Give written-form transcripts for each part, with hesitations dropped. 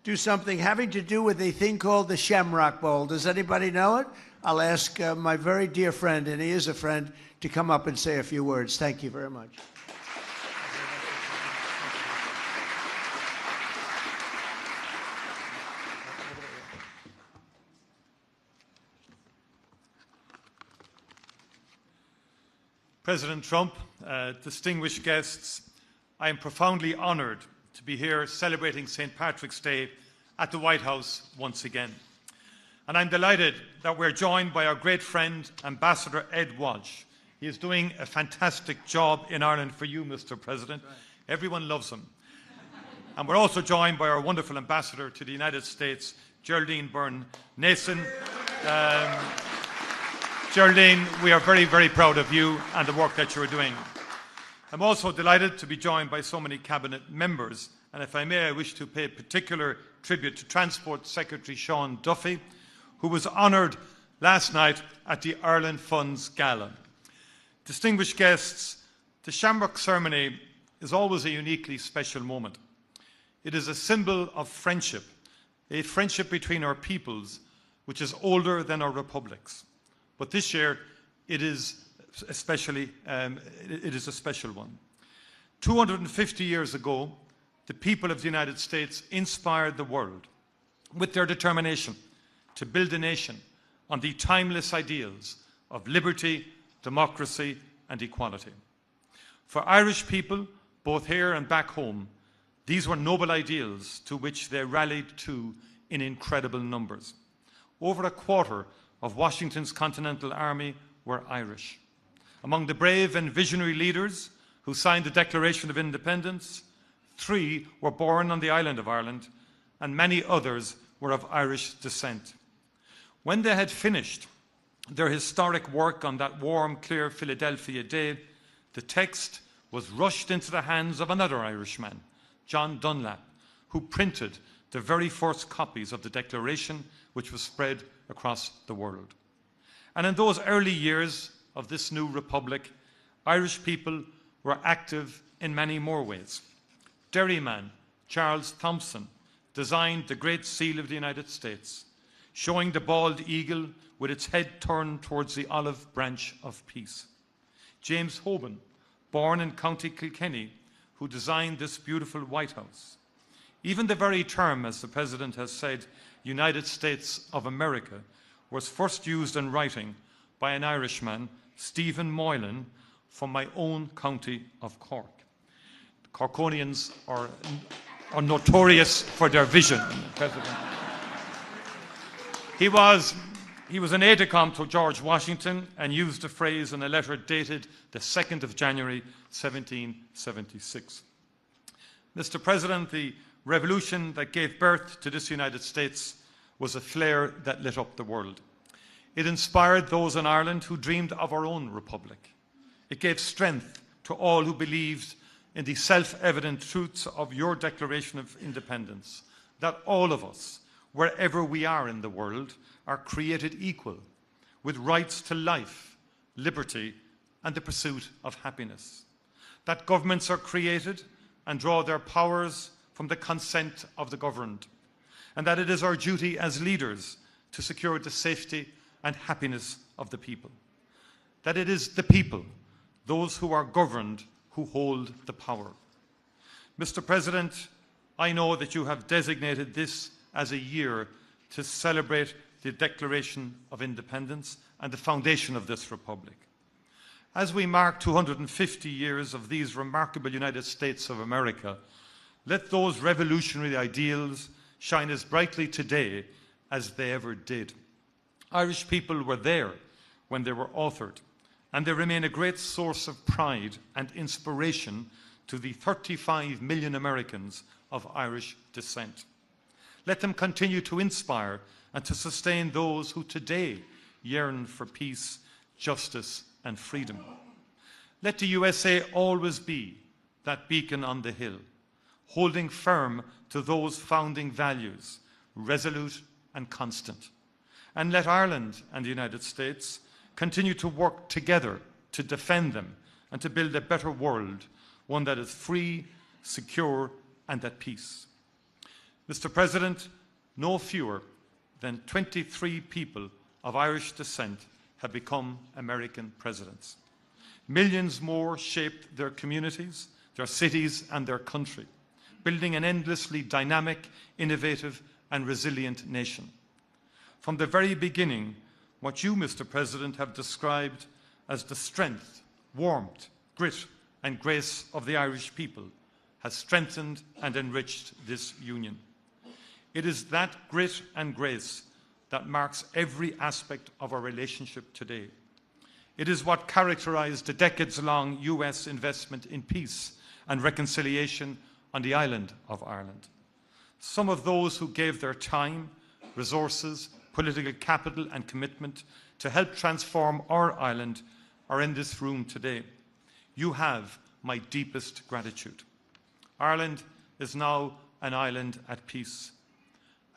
do something having to do with a thing called the Shamrock Bowl. Does anybody know it? I'll ask my very dear friend, and he is a friend, to come up and say a few words. Thank you very much. President Trump, distinguished guests, I am profoundly honoured to be here celebrating St. Patrick's Day at the White House once again. And I'm delighted that we're joined by our great friend, Ambassador Ed Walsh. He is doing a fantastic job in Ireland for you, Mr. President. Right. Everyone loves him. And we're also joined by our wonderful ambassador to the United States, Geraldine Byrne-Nason. Geraldine, we are very, very proud of you and the work that you're doing. I'm also delighted to be joined by so many cabinet members. And if I may, I wish to pay particular tribute to Transport Secretary Sean Duffy, who was honoured last night at the Ireland Funds Gala. Distinguished guests, the Shamrock ceremony is always a uniquely special moment. It is a symbol of friendship, a friendship between our peoples, which is older than our republics. But this year, it is a special one. 250 years ago, the people of the United States inspired the world with their determination to build a nation on the timeless ideals of liberty, democracy, and equality. For Irish people, both here and back home, these were noble ideals to which they rallied to in incredible numbers. Over a quarter of Washington's Continental Army were Irish. Among the brave and visionary leaders who signed the Declaration of Independence, 3 were born on the island of Ireland, and many others were of Irish descent. When they had finished their historic work on that warm, clear Philadelphia day, the text was rushed into the hands of another Irishman, John Dunlap, who printed the very first copies of the Declaration, which was spread across the world. And in those early years of this new republic, Irish people were active in many more ways. Derryman Charles Thompson designed the Great Seal of the United States, showing the bald eagle with its head turned towards the olive branch of peace. James Hoban, born in County Kilkenny, who designed this beautiful White House. Even the very term, as the President has said, United States of America, was first used in writing by an Irishman, Stephen Moylan, from my own county of Cork. The Corkonians are notorious for their vision, President. He was an aide-de-camp to George Washington and used the phrase in a letter dated the 2nd of January, 1776. Mr. President, the revolution that gave birth to this United States was a flare that lit up the world. It inspired those in Ireland who dreamed of our own republic. It gave strength to all who believed in the self-evident truths of your Declaration of Independence, that all of us, wherever we are in the world, are created equal, with rights to life, liberty, and the pursuit of happiness. That governments are created and draw their powers from the consent of the governed, and that it is our duty as leaders to secure the safety and happiness of the people. That it is the people, those who are governed, who hold the power. Mr. President, I know that you have designated this as a year to celebrate the Declaration of Independence and the foundation of this republic. As we mark 250 years of these remarkable United States of America, let those revolutionary ideals shine as brightly today as they ever did. Irish people were there when they were authored, and they remain a great source of pride and inspiration to the 35 million Americans of Irish descent. Let them continue to inspire and to sustain those who today yearn for peace, justice, and freedom. Let the USA always be that beacon on the hill, holding firm to those founding values, resolute and constant. And let Ireland and the United States continue to work together to defend them and to build a better world, one that is free, secure, and at peace. Mr. President, no fewer than 23 people of Irish descent have become American presidents. Millions more shaped their communities, their cities and their country, building an endlessly dynamic, innovative and resilient nation. From the very beginning, what you, Mr. President, have described as the strength, warmth, grit and grace of the Irish people has strengthened and enriched this union. It is that grit and grace that marks every aspect of our relationship today. It is what characterized the decades-long US investment in peace and reconciliation on the island of Ireland. Some of those who gave their time, resources, political capital and commitment to help transform our island are in this room today. You have my deepest gratitude. Ireland is now an island at peace,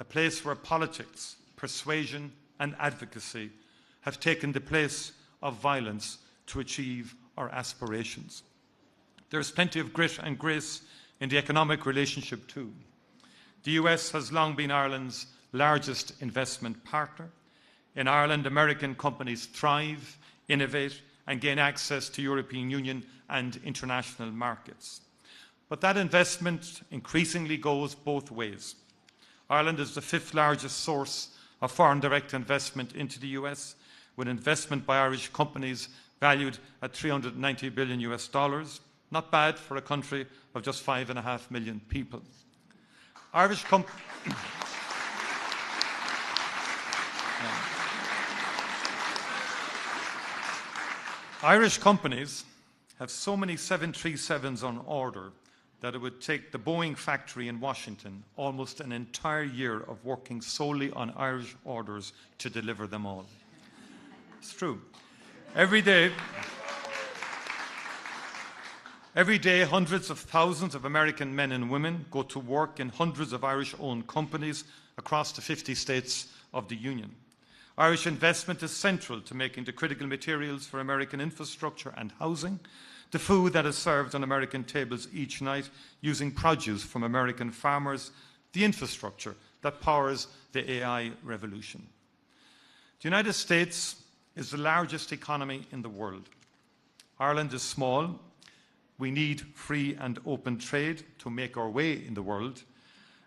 a place where politics, persuasion and advocacy have taken the place of violence to achieve our aspirations. There is plenty of grit and grace in the economic relationship too. The US has long been Ireland's largest investment partner. In Ireland, American companies thrive, innovate and gain access to European Union and international markets. But that investment increasingly goes both ways. Ireland is the 5th largest source of foreign direct investment into the US, with investment by Irish companies valued at $390 billion US. Not bad for a country of just 5.5 million people. Irish companies have so many 737s on order that it would take the Boeing factory in Washington almost an entire year of working solely on Irish orders to deliver them all. It's true. Every day, hundreds of thousands of American men and women go to work in hundreds of Irish-owned companies across the 50 states of the Union. Irish investment is central to making the critical materials for American infrastructure and housing, the food that is served on American tables each night using produce from American farmers, the infrastructure that powers the AI revolution. The United States is the largest economy in the world. Ireland is small. We need free and open trade to make our way in the world,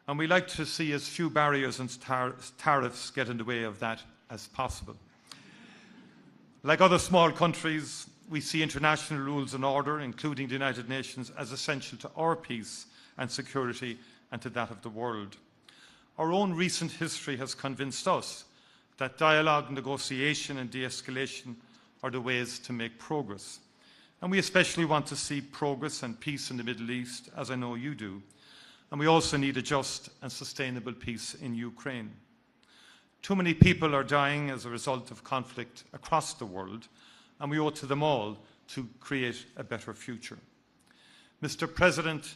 and we like to see as few barriers and tariffs get in the way of that as possible. Like other small countries, we see international rules and order, including the United Nations, as essential to our peace and security and to that of the world. Our own recent history has convinced us that dialogue, negotiation and de-escalation are the ways to make progress. And we especially want to see progress and peace in the Middle East, as I know you do. And we also need a just and sustainable peace in Ukraine. Too many people are dying as a result of conflict across the world, and we owe it to them all to create a better future. Mr. President,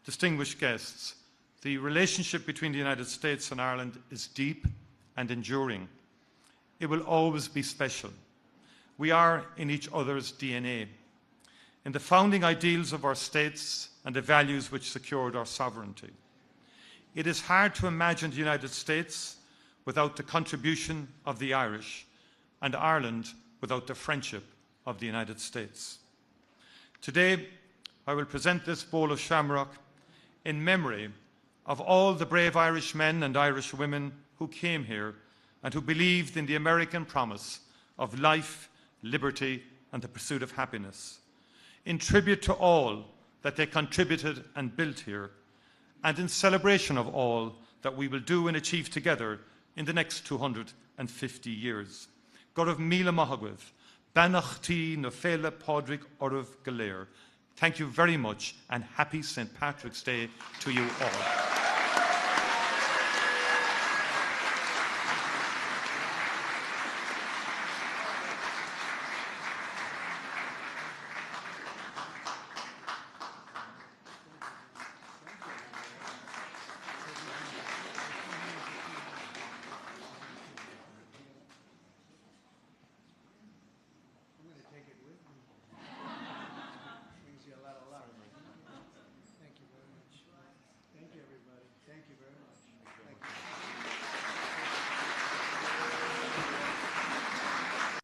distinguished guests, the relationship between the United States and Ireland is deep and enduring. It will always be special. We are in each other's DNA, in the founding ideals of our states and the values which secured our sovereignty. It is hard to imagine the United States without the contribution of the Irish, and Ireland without the friendship of the United States. Today, I will present this bowl of shamrock in memory of all the brave Irish men and Irish women who came here and who believed in the American promise of life, liberty, and the pursuit of happiness. In tribute to all that they contributed and built here, and in celebration of all that we will do and achieve together in the next 250 years. Gorov Mila Mahagwith, Banachti Nofela Podrick Orov Galer. Thank you very much and happy St. Patrick's Day to you all.